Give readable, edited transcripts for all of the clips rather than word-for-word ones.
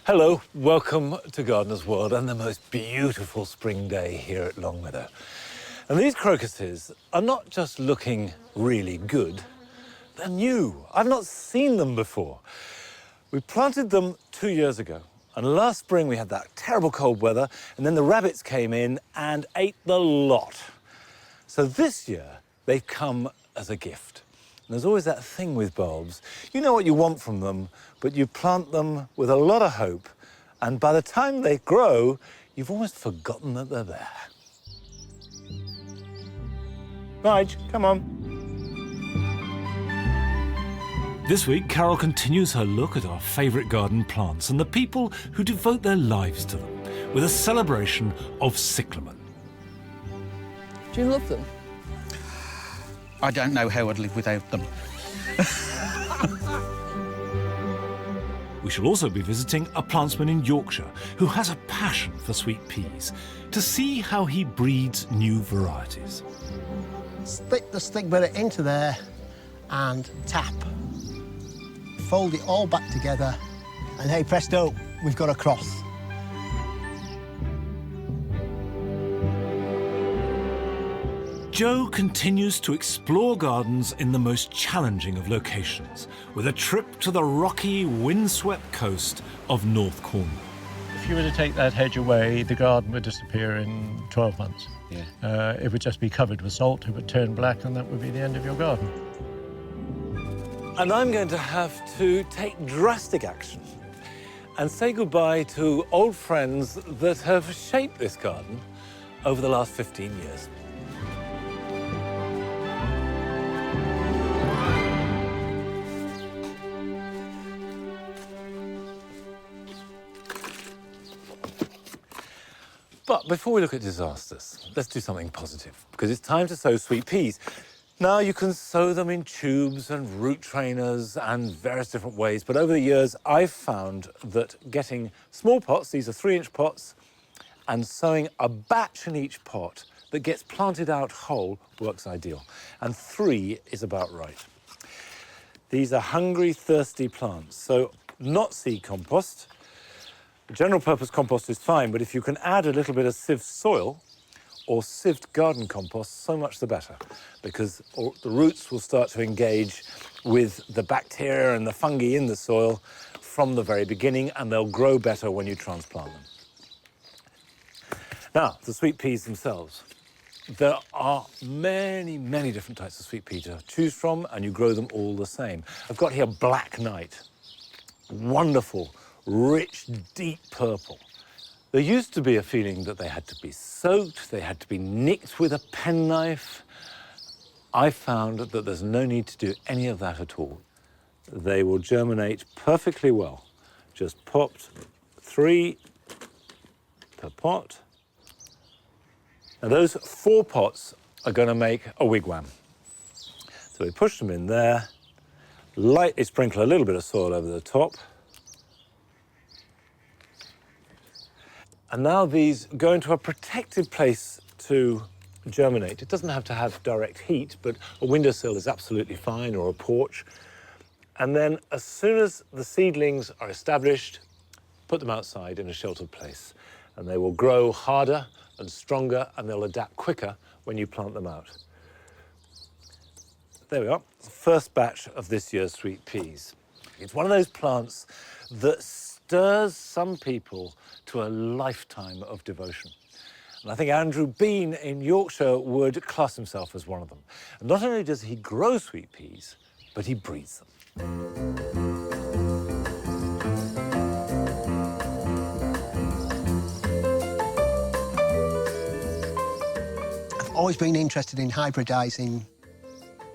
Hello, welcome to Gardener's World and the most beautiful spring day here at Longmeadow. And these crocuses are not just looking really good, they're new. I've not seen them before. We planted them 2 years ago, and last spring we had that terrible cold weather, and then the rabbits came in and ate the lot. So this year, they've come as a gift. And there's always that thing with bulbs. You know what you want from them, but you plant them with a lot of hope, and by the time they grow, you've almost forgotten that they're there. Nige, come on. This week, Carol continues her look at our favourite garden plants and the people who devote their lives to them, with a celebration of cyclamen. Do you love them? I don't know how I'd live without them. We shall also be visiting a plantsman in Yorkshire who has a passion for sweet peas, to see how he breeds new varieties. Split the stigma into there and tap. Fold it all back together, and hey presto, we've got a cross. Joe continues to explore gardens in the most challenging of locations, with a trip to the rocky, windswept coast of North Cornwall. If you were to take that hedge away, the garden would disappear in 12 months. Yeah. It would just be covered with salt, it would turn black, and that would be the end of your garden. And I'm going to have to take drastic action and say goodbye to old friends that have shaped this garden over the last 15 years. But before we look at disasters, let's do something positive, because it's time to sow sweet peas. Now, you can sow them in tubes and root trainers and various different ways, but over the years, I've found that getting small pots, these are 3-inch pots, and sowing a batch in each pot that gets planted out whole works ideal. And 3 is about right. These are hungry, thirsty plants, so not seed compost. General purpose compost is fine, but if you can add a little bit of sieved soil or sieved garden compost, so much the better, because the roots will start to engage with the bacteria and the fungi in the soil from the very beginning, and they'll grow better when you transplant them. Now, the sweet peas themselves. There are many, many different types of sweet pea to choose from, and you grow them all the same. I've got here Black Knight. Wonderful, rich, deep purple. There used to be a feeling that they had to be soaked, they had to be nicked with a penknife. I found that there's no need to do any of that at all. They will germinate perfectly well. Just popped 3 per pot. Now those 4 pots are going to make a wigwam. So we push them in there, lightly sprinkle a little bit of soil over the top. And now these go into a protected place to germinate. It doesn't have to have direct heat, but a windowsill is absolutely fine, or a porch. And then as soon as the seedlings are established, put them outside in a sheltered place. And they will grow harder and stronger, and they'll adapt quicker when you plant them out. There we are, the first batch of this year's sweet peas. It's one of those plants that stirs some people to a lifetime of devotion. And I think Andrew Bean in Yorkshire would class himself as one of them. And not only does he grow sweet peas, but he breeds them. I've always been interested in hybridising.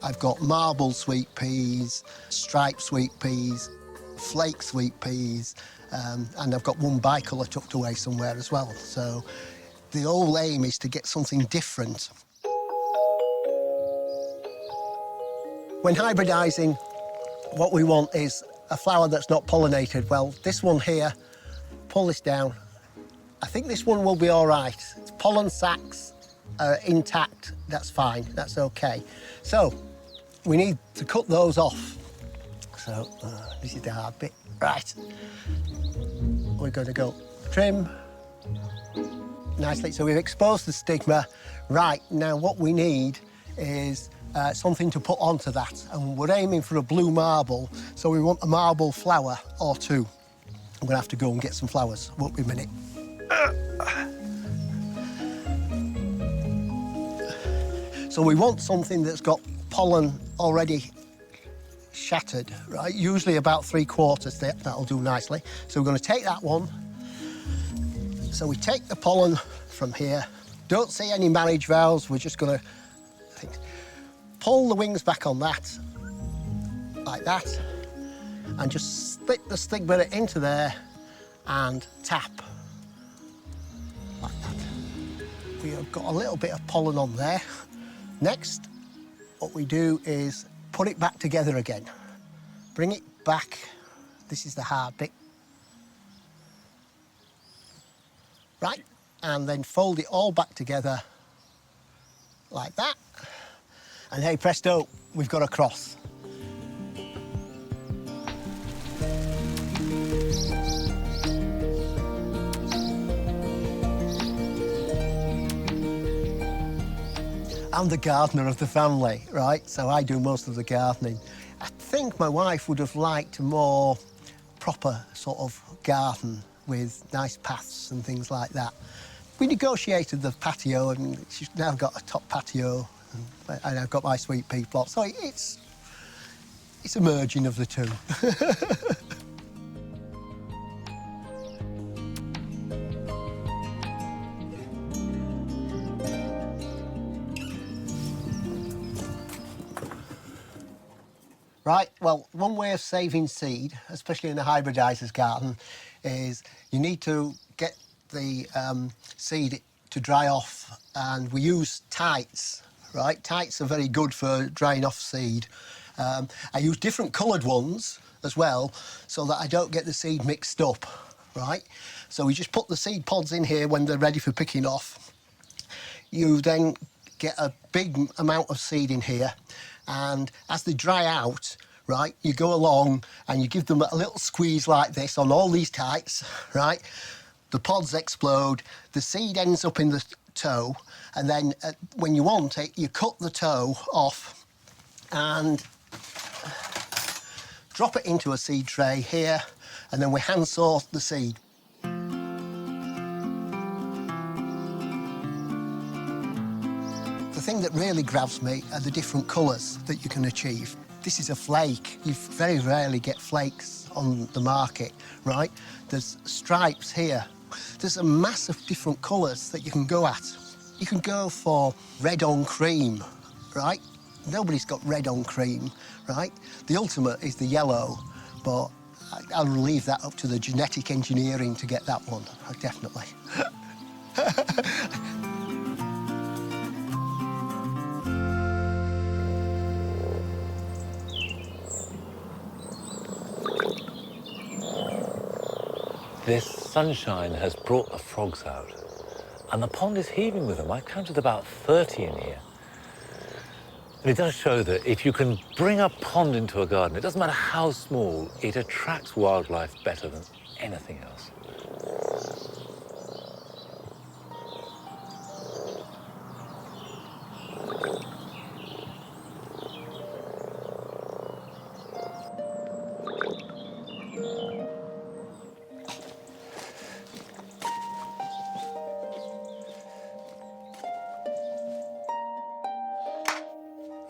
I've got marble sweet peas, striped sweet peas, flake sweet peas, and I've got one bicolour tucked away somewhere as well. So the whole aim is to get something different. When hybridising, what we want is a flower that's not pollinated. Well, this one here, pull this down. I think this one will be all right. Its pollen sacs are intact, that's fine, that's okay. So we need to cut those off. So this is the hard bit. Right. we're going to go trim nicely. So we've exposed the stigma. Right, now what we need is something to put onto that, and we're aiming for a blue marble, so we want a marble flower or two. I'm going to have to go and get some flowers. Won't be a minute. So we want something that's got pollen already shattered, right? Usually about 3/4, that'll do nicely. So we're going to take that one. So we take the pollen from here. Don't see any marriage vows. We're just going to pull the wings back on that, like that, and just slip the stigma into there and tap, like that. We have got a little bit of pollen on there. Next, what we do is put it back together again. Bring it back. This is the hard bit. Right, and then fold it all back together like that. And hey, presto, we've got a cross. I'm the gardener of the family, right? So I do most of the gardening. I think my wife would have liked a more proper sort of garden with nice paths and things like that. We negotiated the patio, and she's now got a top patio, and I've got my sweet pea plot. So it's a merging of the two. Right, well, one way of saving seed, especially in a hybridiser's garden, is you need to get the seed to dry off, and we use tights, right? Tights are very good for drying off seed. I use different coloured ones as well, so that I don't get the seed mixed up, right? So we just put the seed pods in here when they're ready for picking off. You then get a big amount of seed in here, and as they dry out, right, you go along and you give them a little squeeze like this on all these tights, right? The pods explode, the seed ends up in the toe, and then when you want it, you cut the toe off and drop it into a seed tray here, and then we hand sort the seed. The thing that really grabs me are the different colours that you can achieve. This is a flake. You very rarely get flakes on the market, right? There's stripes here. There's a mass of different colours that you can go at. You can go for red on cream, right? Nobody's got red on cream, right? The ultimate is the yellow, but I'll leave that up to the genetic engineering to get that one, definitely. This sunshine has brought the frogs out, and the pond is heaving with them. I counted about 30 in here. And it does show that if you can bring a pond into a garden, it doesn't matter how small, it attracts wildlife better than anything else.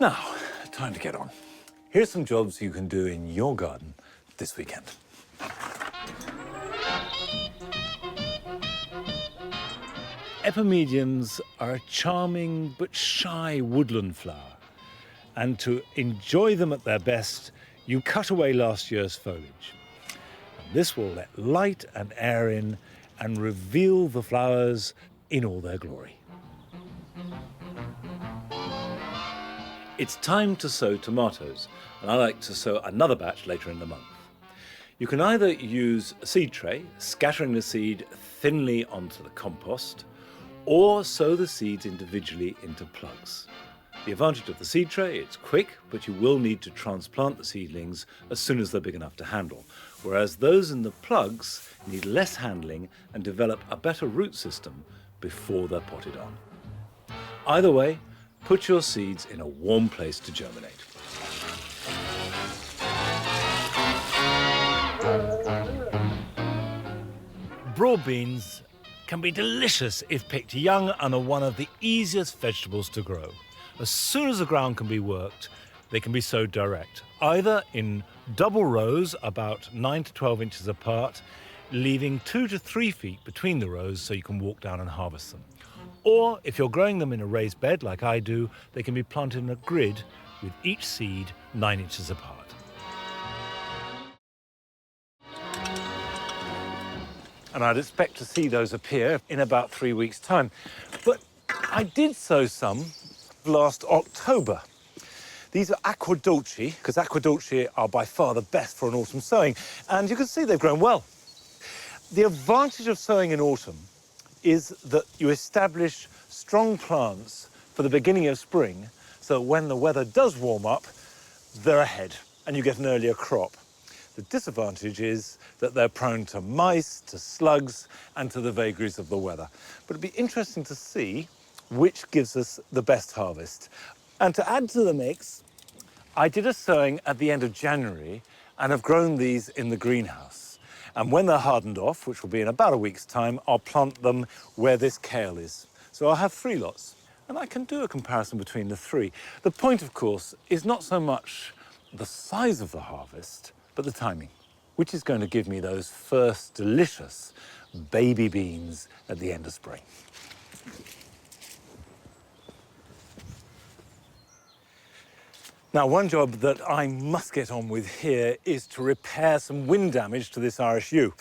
Now, time to get on. Here's some jobs you can do in your garden this weekend. Epimediums are a charming but shy woodland flower, and to enjoy them at their best, you cut away last year's foliage. And this will let light and air in and reveal the flowers in all their glory. It's time to sow tomatoes, and I like to sow another batch later in the month. You can either use a seed tray, scattering the seed thinly onto the compost, or sow the seeds individually into plugs. The advantage of the seed tray, it's quick, but you will need to transplant the seedlings as soon as they're big enough to handle, whereas those in the plugs need less handling and develop a better root system before they're potted on. Either way, put your seeds in a warm place to germinate. Broad beans can be delicious if picked young and are one of the easiest vegetables to grow. As soon as the ground can be worked, they can be sowed direct, either in double rows about 9 to 12 inches apart, leaving 2 to 3 feet between the rows so you can walk down and harvest them. Or if you're growing them in a raised bed like I do, they can be planted in a grid with each seed 9 inches apart. And I'd expect to see those appear in about 3 weeks' time. But I did sow some last October. These are aqua dulce, because aqua dulce are by far the best for an autumn sowing, and you can see they've grown well. The advantage of sowing in autumn is that you establish strong plants for the beginning of spring, so when the weather does warm up, they're ahead, and you get an earlier crop. The disadvantage is that they're prone to mice, to slugs, and to the vagaries of the weather. But it'd be interesting to see which gives us the best harvest. And to add to the mix, I did a sowing at the end of January and have grown these in the greenhouse. And when they're hardened off, which will be in about a week's time, I'll plant them where this kale is. So I'll have 3 lots, and I can do a comparison between the 3. The point, of course, is not so much the size of the harvest, but the timing, which is going to give me those first delicious baby beans at the end of spring. Now, one job that I must get on with here is to repair some wind damage to this Irish yew.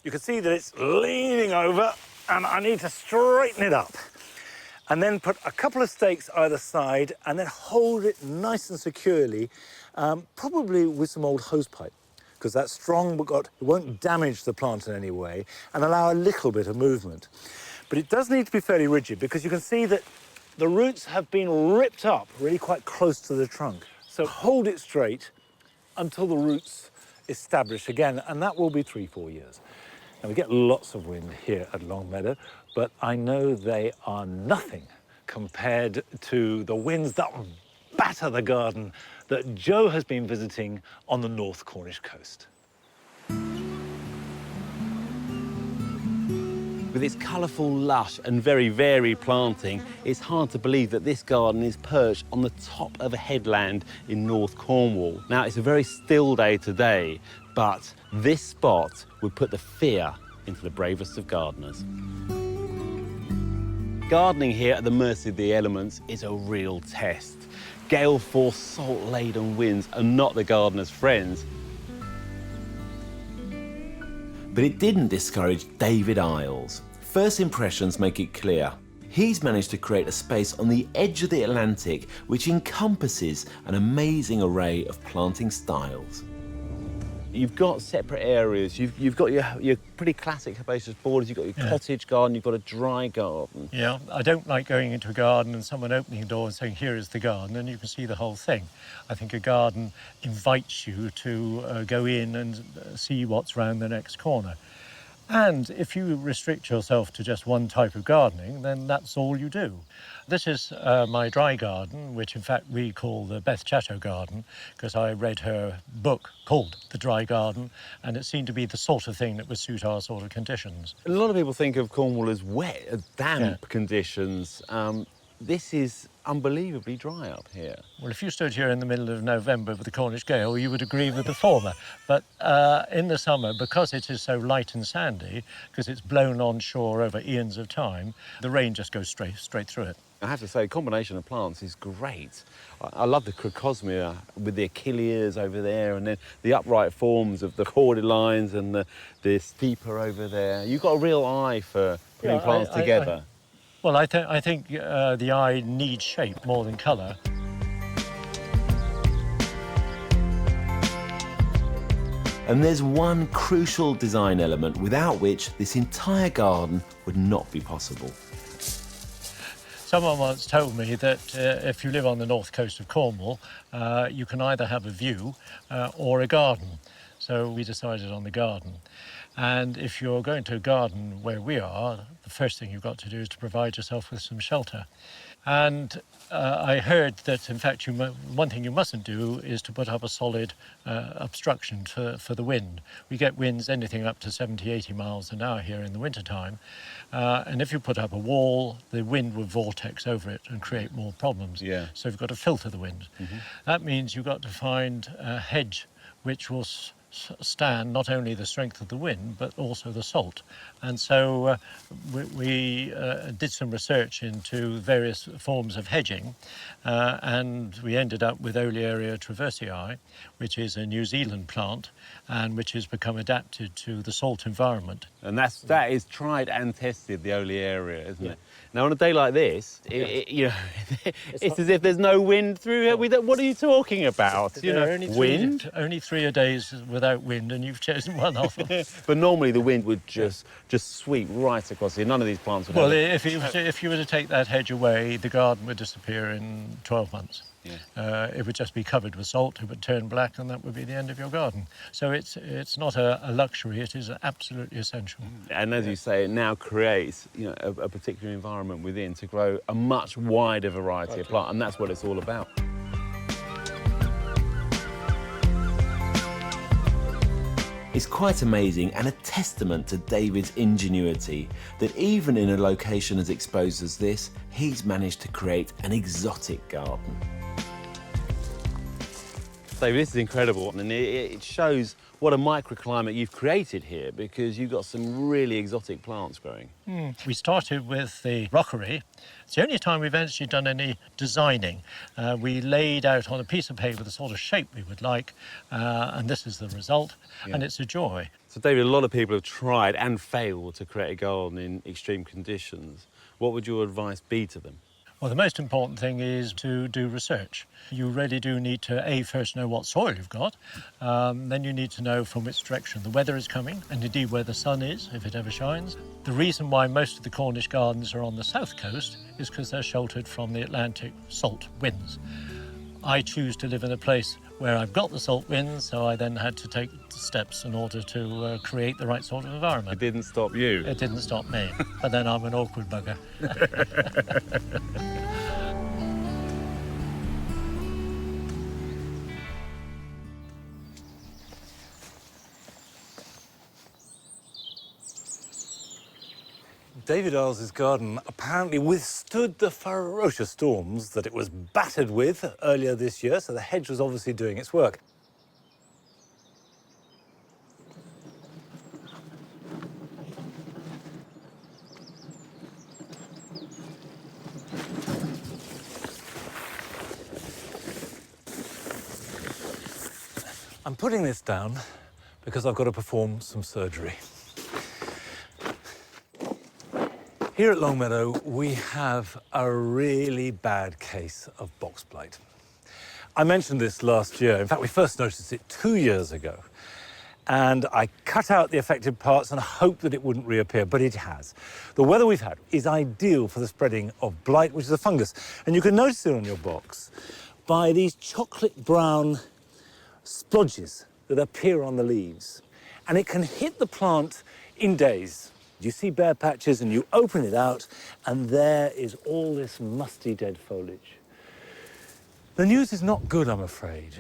You can see that it's leaning over, and I need to straighten it up. And then put a couple of stakes either side, and then hold it nice and securely, probably with some old hosepipe, because that's strong, but it won't damage the plant in any way, and allow a little bit of movement. But it does need to be fairly rigid, because you can see that the roots have been ripped up really quite close to the trunk. So hold it straight until the roots establish again, and that will be 3-4 years. Now, we get lots of wind here at Longmeadow, but I know they are nothing compared to the winds that batter the garden that Joe has been visiting on the North Cornish coast. With its colourful, lush and very varied planting, it's hard to believe that this garden is perched on the top of a headland in North Cornwall. Now, it's a very still day today, but this spot would put the fear into the bravest of gardeners. Gardening here at the mercy of the elements is a real test. Gale-force, salt-laden winds are not the gardener's friends. But it didn't discourage David Isles. First impressions make it clear. He's managed to create a space on the edge of the Atlantic which encompasses an amazing array of planting styles. You've got separate areas. You've got your pretty classic herbaceous borders. You've got your cottage garden. You've got a dry garden. Yeah, I don't like going into a garden and someone opening a door and saying, here is the garden, and you can see the whole thing. I think a garden invites you to go in and see what's round the next corner. And if you restrict yourself to just one type of gardening, then that's all you do. This is my dry garden, which in fact we call the Beth Chatto garden, because I read her book called The Dry Garden, and it seemed to be the sort of thing that would suit our sort of conditions. A lot of people think of Cornwall as wet, as damp conditions. This is unbelievably dry up here. Well, if you stood here in the middle of November with the Cornish gale, you would agree with the former. But in the summer, because it is so light and sandy, because it's blown on shore over eons of time, the rain just goes straight through it. I have to say, the combination of plants is great. I love the crocosmia with the achilleas over there, and then the upright forms of the cordylines and the steeper over there. You've got a real eye for putting plants together. Well, I think the eye needs shape more than colour. And there's one crucial design element without which this entire garden would not be possible. Someone once told me that if you live on the north coast of Cornwall, you can either have a view or a garden. So we decided on the garden. And if you're going to a garden where we are, the first thing you've got to do is to provide yourself with some shelter. And I heard that, in fact, one thing you mustn't do is to put up a solid obstruction for the wind. We get winds anything up to 70, 80 miles an hour here in the wintertime. And if you put up a wall, the wind will vortex over it and create more problems. Yeah. So you've got to filter the wind. That means you've got to find a hedge which will stand not only the strength of the wind, but also the salt. And so we did some research into various forms of hedging, and we ended up with Olearia traversii, which is a New Zealand plant, and which has become adapted to the salt environment. And that is tried and tested, the Olearia, isn't it? Now, on a day like this, you know, it's as if there's no wind through here. What are you talking about? You know, wind? Only 3 a day without wind, and you've chosen one off. But normally the wind would just sweep right across here. None of these plants would Well, have if you were to take that hedge away, the garden would disappear in 12 months. Yeah. It would just be covered with salt, it would turn black, and that would be the end of your garden. So it's not a luxury, it is absolutely essential. And as you say, it now creates, you know, a particular environment within to grow a much wider variety of plant, and that's what it's all about. It's quite amazing and a testament to David's ingenuity that even in a location as exposed as this, he's managed to create an exotic garden. David, this is incredible, and it shows what a microclimate you've created here, because you've got some really exotic plants growing. We started with the rockery. It's the only time we've actually done any designing. We laid out on a piece of paper the sort of shape we would like, and this is the result, and it's a joy. So, David, a lot of people have tried and failed to create a garden in extreme conditions. What would your advice be to them? Well, the most important thing is to do research. You really do need to, first know what soil you've got, then you need to know from which direction the weather is coming, and indeed where the sun is, if it ever shines. The reason why most of the Cornish gardens are on the south coast is because they're sheltered from the Atlantic salt winds. I choose to live in a place where I've got the salt winds, so I then had to take steps in order to create the right sort of environment. It didn't stop you. It didn't stop me, but then I'm an awkward bugger. David Isles' garden apparently withstood the ferocious storms that it was battered with earlier this year, so the hedge was obviously doing its work. I'm putting this down because I've got to perform some surgery. Here at Longmeadow, we have a really bad case of box blight. I mentioned this last year. In fact, we first noticed it 2 years ago. And I cut out the affected parts and hoped that it wouldn't reappear, but it has. The weather we've had is ideal for the spreading of blight, which is a fungus. And you can notice it on your box by these chocolate brown splodges that appear on the leaves. And it can hit the plant in days. You see bare patches and you open it out and there is all this musty dead foliage. The news is not good, I'm afraid.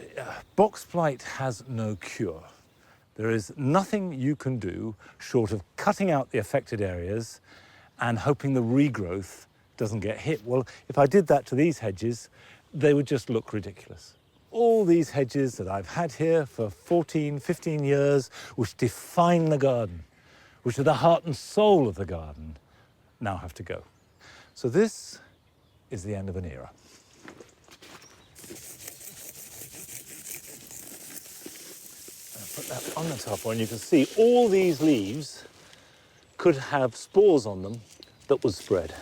Box blight has no cure. There is nothing you can do short of cutting out the affected areas and hoping the regrowth doesn't get hit. Well, if I did that to these hedges, they would just look ridiculous. All these hedges that I've had here for 14, 15 years, which define the garden, which are the heart and soul of the garden, now have to go. So this is the end of an era. I'll put that on the top one. You can see all these leaves could have spores on them that would spread.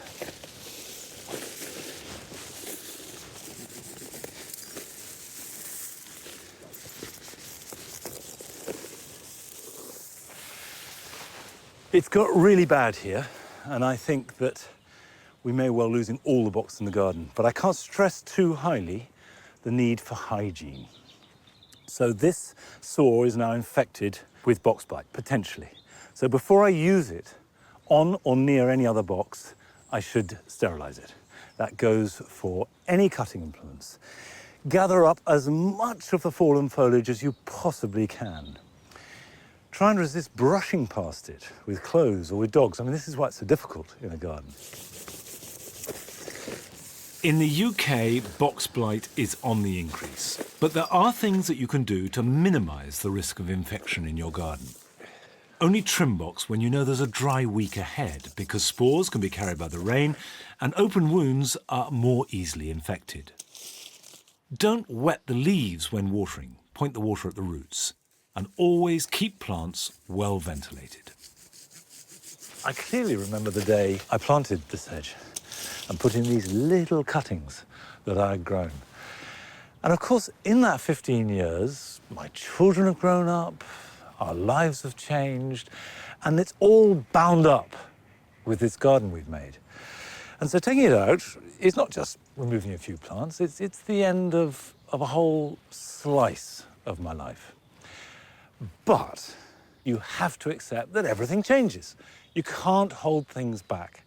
It's got really bad here, and I think that we may well losing all the box in the garden. But I can't stress too highly the need for hygiene. So this soil is now infected with box blight, potentially. So before I use it on or near any other box, I should sterilise it. That goes for any cutting implements. Gather up as much of the fallen foliage as you possibly can. Try and resist brushing past it with clothes or with dogs. I mean, this is why it's so difficult in a garden. In the UK, box blight is on the increase, but there are things that you can do to minimise the risk of infection in your garden. Only trim box when you know there's a dry week ahead, because spores can be carried by the rain and open wounds are more easily infected. Don't wet the leaves when watering. Point the water at the roots. And always keep plants well ventilated. I clearly remember the day I planted this hedge and put in these little cuttings that I had grown. And of course, in that 15 years, my children have grown up, our lives have changed, and it's all bound up with this garden we've made. And so taking it out is not just removing a few plants, it's the end of a whole slice of my life. But you have to accept that everything changes. You can't hold things back.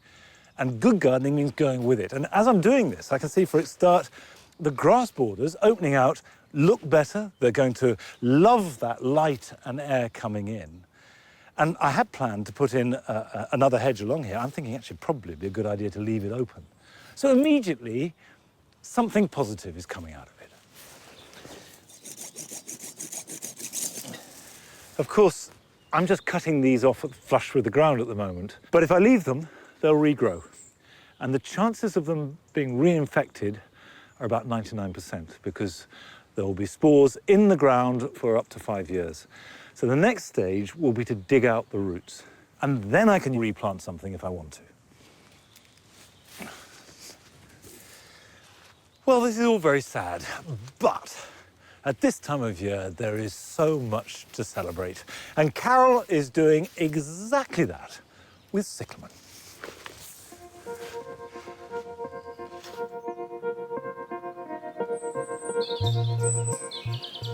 And good gardening means going with it. And as I'm doing this, I can see for its start, the grass borders opening out look better. They're going to love that light and air coming in. And I had planned to put in another hedge along here. I'm thinking actually probably it'd be a good idea to leave it open. So immediately, something positive is coming out of it. Of course, I'm just cutting these off flush with the ground at the moment. But if I leave them, they'll regrow. And the chances of them being reinfected are about 99% because there will be spores in the ground for up to 5 years. So the next stage will be to dig out the roots. And then I can replant something if I want to. Well, this is all very sad, but at this time of year, there is so much to celebrate. And Carol is doing exactly that with Cyclamen.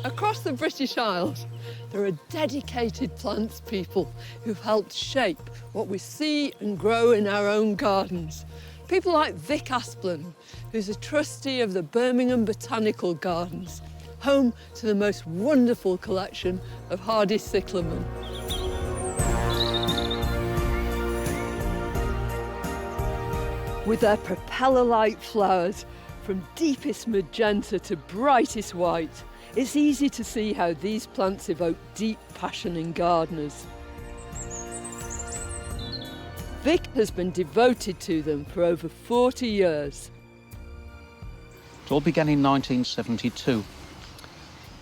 Across the British Isles, there are dedicated plants people who've helped shape what we see and grow in our own gardens. People like Vic Asplin, who's a trustee of the Birmingham Botanical Gardens, home to the most wonderful collection of hardy cyclamen. With their propeller-like flowers, from deepest magenta to brightest white, it's easy to see how these plants evoke deep passion in gardeners. Vic has been devoted to them for over 40 years. It all began in 1972.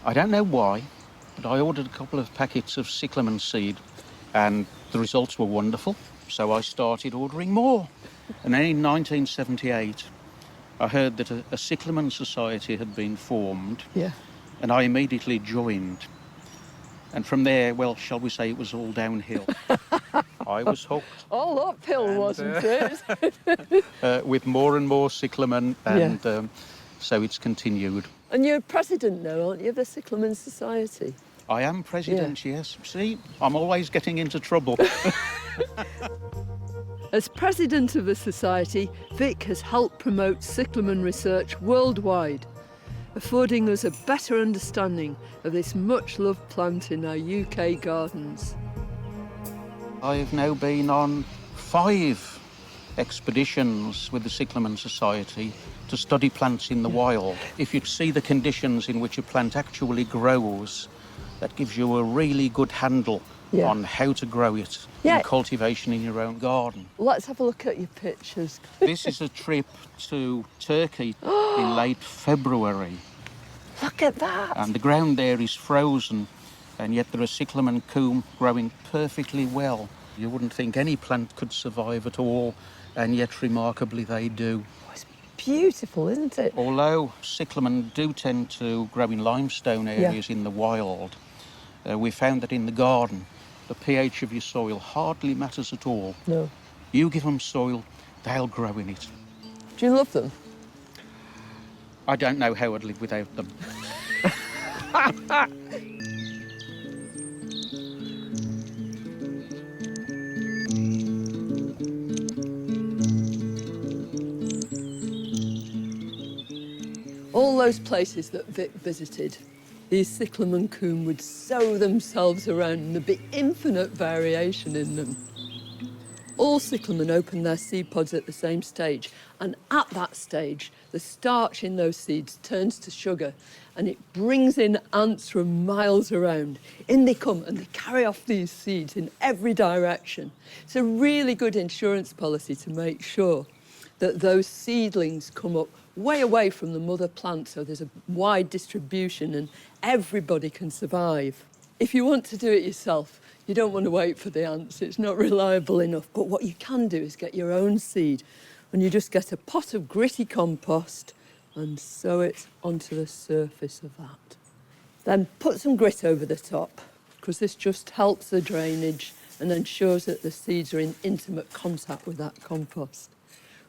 I don't know why, but I ordered a couple of packets of cyclamen seed and the results were wonderful, so I started ordering more. And then in 1978, I heard that a cyclamen society had been formed. Yeah. And I immediately joined. And from there, well, shall we say it was all downhill. I was hooked. All uphill, wasn't it? With more and more cyclamen, and so it's continued. And you're president now, aren't you, of the Cyclamen Society? I am president, yes. See, I'm always getting into trouble. As president of the society, Vic has helped promote cyclamen research worldwide, affording us a better understanding of this much-loved plant in our UK gardens. I've now been on 5 expeditions with the Cyclamen Society to study plants in the wild. If you see the conditions in which a plant actually grows, that gives you a really good handle on how to grow it in cultivation in your own garden. Let's have a look at your pictures. This is a trip to Turkey in late February. Look at that. And the ground there is frozen, and yet there are cyclamen coombe growing perfectly well. You wouldn't think any plant could survive at all, and yet remarkably they do. Oh, it's beautiful, isn't it? Although cyclamen do tend to grow in limestone areas in the wild, we found that in the garden, the pH of your soil hardly matters at all. No. You give them soil, they'll grow in it. Do you love them? I don't know how I'd live without them. All those places that Vic visited, these cyclamen coombe would sow themselves around and there'd be infinite variation in them. All cyclamen open their seed pods at the same stage, and at that stage, the starch in those seeds turns to sugar, and it brings in ants from miles around. In they come, and they carry off these seeds in every direction. It's a really good insurance policy to make sure that those seedlings come up way away from the mother plant, so there's a wide distribution and everybody can survive. If you want to do it yourself, you don't want to wait for the ants, it's not reliable enough. But what you can do is get your own seed, and you just get a pot of gritty compost and sow it onto the surface of that. Then put some grit over the top, because this just helps the drainage and ensures that the seeds are in intimate contact with that compost.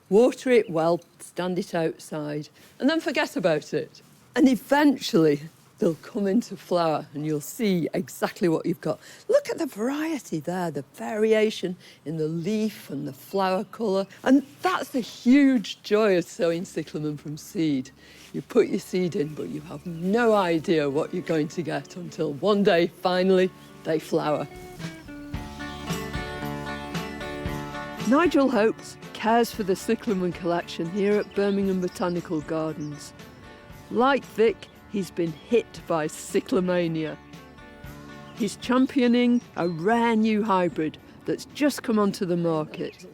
Water it well, stand it outside, and then forget about it. And eventually, they'll come into flower and you'll see exactly what you've got. Look at the variety there, the variation in the leaf and the flower colour. And that's the huge joy of sowing cyclamen from seed. You put your seed in, but you have no idea what you're going to get until one day, finally, they flower. Nigel Hopes cares for the cyclamen collection here at Birmingham Botanical Gardens. Like Vic, he's been hit by cyclamania. He's championing a rare new hybrid that's just come onto the market.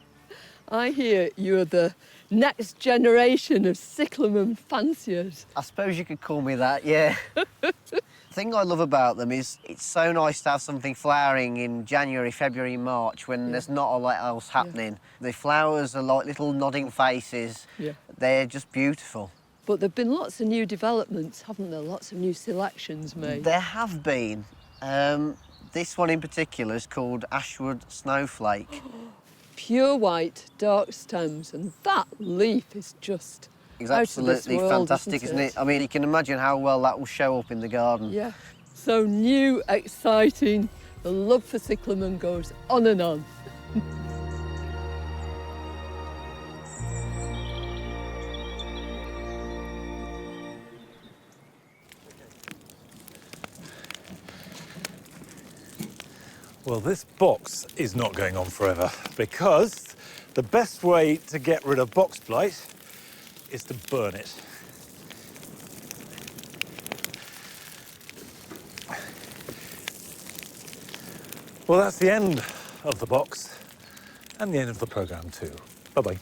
I hear you're the next generation of cyclamen fanciers. I suppose you could call me that, yeah. The thing I love about them is it's so nice to have something flowering in January, February, March when there's not a lot else happening. The flowers are like little nodding faces. Yeah. They're just beautiful. But there've been lots of new developments, haven't there? Lots of new selections made. There have been. This one in particular is called Ashwood Snowflake. Pure white, dark stems, and that leaf is just It's out of this absolutely world, fantastic, isn't it? I mean, you can imagine how well that will show up in the garden. Yeah. So new, exciting. The love for cyclamen goes on and on. Well, this box is not going on forever because the best way to get rid of box blight is to burn it. Well, that's the end of the box and the end of the programme too. Bye-bye.